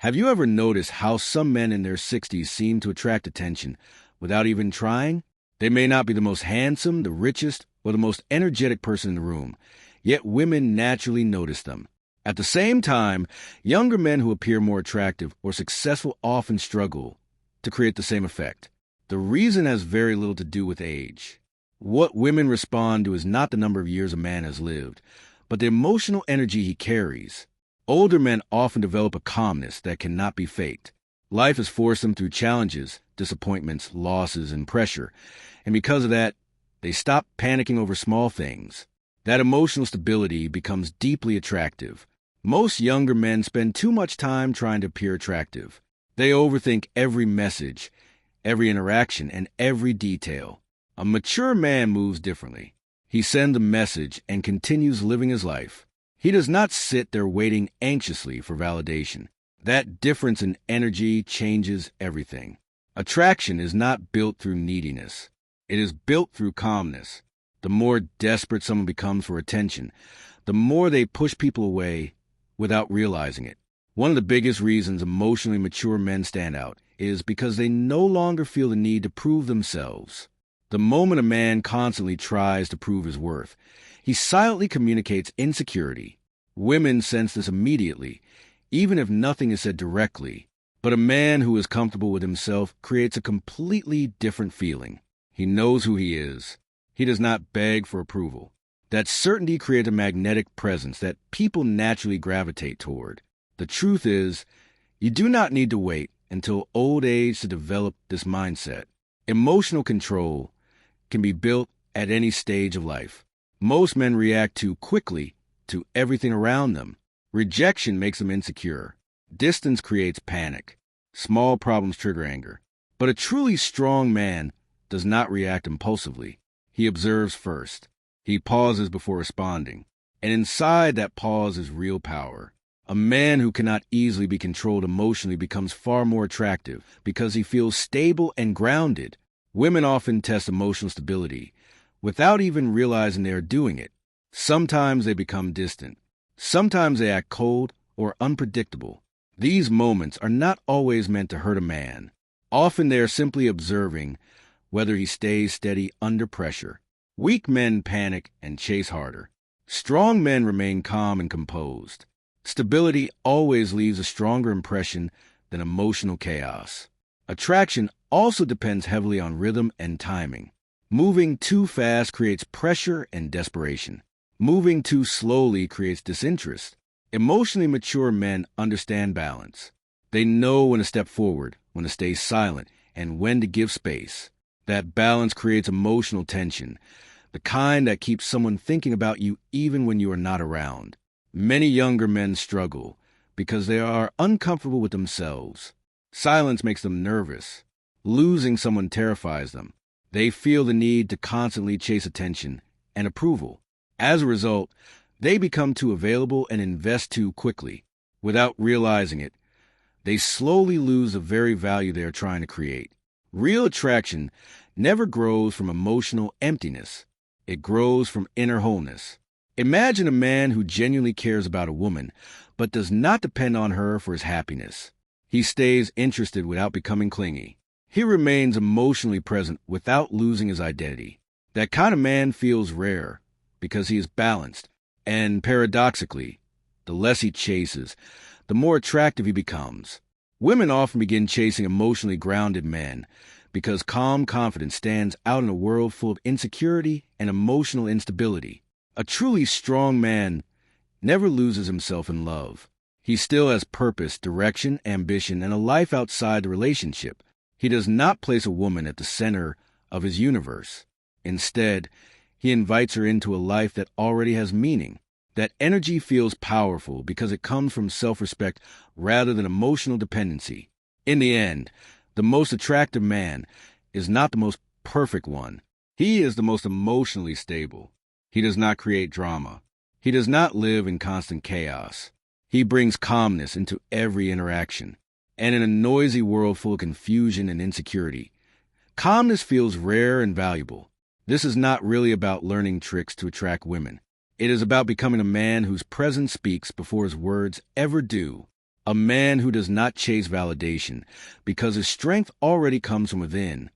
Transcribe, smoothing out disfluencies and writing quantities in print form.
Have you ever noticed how some men in their 60s seem to attract attention without even trying? They may not be the most handsome, the richest, or the most energetic person in the room, yet women naturally notice them. At the same time, younger men who appear more attractive or successful often struggle to create the same effect. The reason has very little to do with age. What women respond to is not the number of years a man has lived, but the emotional energy he carries. Older men often develop a calmness that cannot be faked. Life has forced them through challenges, disappointments, losses, and pressure, and because of that, they stop panicking over small things. That emotional stability becomes deeply attractive. Most younger men spend too much time trying to appear attractive. They overthink every message, every interaction, and every detail. A mature man moves differently. He sends a message and continues living his life. He does not sit there waiting anxiously for validation. That difference in energy changes everything. Attraction is not built through neediness. It is built through calmness. The more desperate someone becomes for attention, the more they push people away without realizing it. One of the biggest reasons emotionally mature men stand out is because they no longer feel the need to prove themselves. The moment a man constantly tries to prove his worth, he silently communicates insecurity. Women sense this immediately, even if nothing is said directly. But a man who is comfortable with himself creates a completely different feeling. He knows who he is. He does not beg for approval. That certainty creates a magnetic presence that people naturally gravitate toward. The truth is, you do not need to wait until old age to develop this mindset. Emotional control can be built at any stage of life. Most men react too quickly to everything around them. Rejection makes them insecure. Distance creates panic. Small problems trigger anger. But a truly strong man does not react impulsively. He observes first. He pauses before responding. And inside that pause is real power. A man who cannot easily be controlled emotionally becomes far more attractive because he feels stable and grounded. Women often test emotional stability without even realizing they are doing it. Sometimes they become distant. Sometimes they act cold or unpredictable. These moments are not always meant to hurt a man. Often they are simply observing whether he stays steady under pressure. Weak men panic and chase harder. Strong men remain calm and composed. Stability always leaves a stronger impression than emotional chaos. Attraction also depends heavily on rhythm and timing. Moving too fast creates pressure and desperation. Moving too slowly creates disinterest. Emotionally mature men understand balance. They know when to step forward, when to stay silent, and when to give space. That balance creates emotional tension, the kind that keeps someone thinking about you even when you are not around. Many younger men struggle because they are uncomfortable with themselves. Silence makes them nervous. Losing someone terrifies them. They feel the need to constantly chase attention and approval. As a result, they become too available and invest too quickly. Without realizing it, they slowly lose the very value they are trying to create. Real attraction never grows from emotional emptiness. It grows from inner wholeness. Imagine a man who genuinely cares about a woman, but does not depend on her for his happiness. He stays interested without becoming clingy. He remains emotionally present without losing his identity. That kind of man feels rare because he is balanced, and paradoxically, the less he chases, the more attractive he becomes. Women often begin chasing emotionally grounded men because calm confidence stands out in a world full of insecurity and emotional instability. A truly strong man never loses himself in love. He still has purpose, direction, ambition, and a life outside the relationship. He does not place a woman at the center of his universe. Instead, he invites her into a life that already has meaning. That energy feels powerful because it comes from self-respect rather than emotional dependency. In the end, the most attractive man is not the most perfect one. He is the most emotionally stable. He does not create drama. He does not live in constant chaos. He brings calmness into every interaction. And in a noisy world full of confusion and insecurity, calmness feels rare and valuable. This is not really about learning tricks to attract women. It is about becoming a man whose presence speaks before his words ever do. A man who does not chase validation, because his strength already comes from within,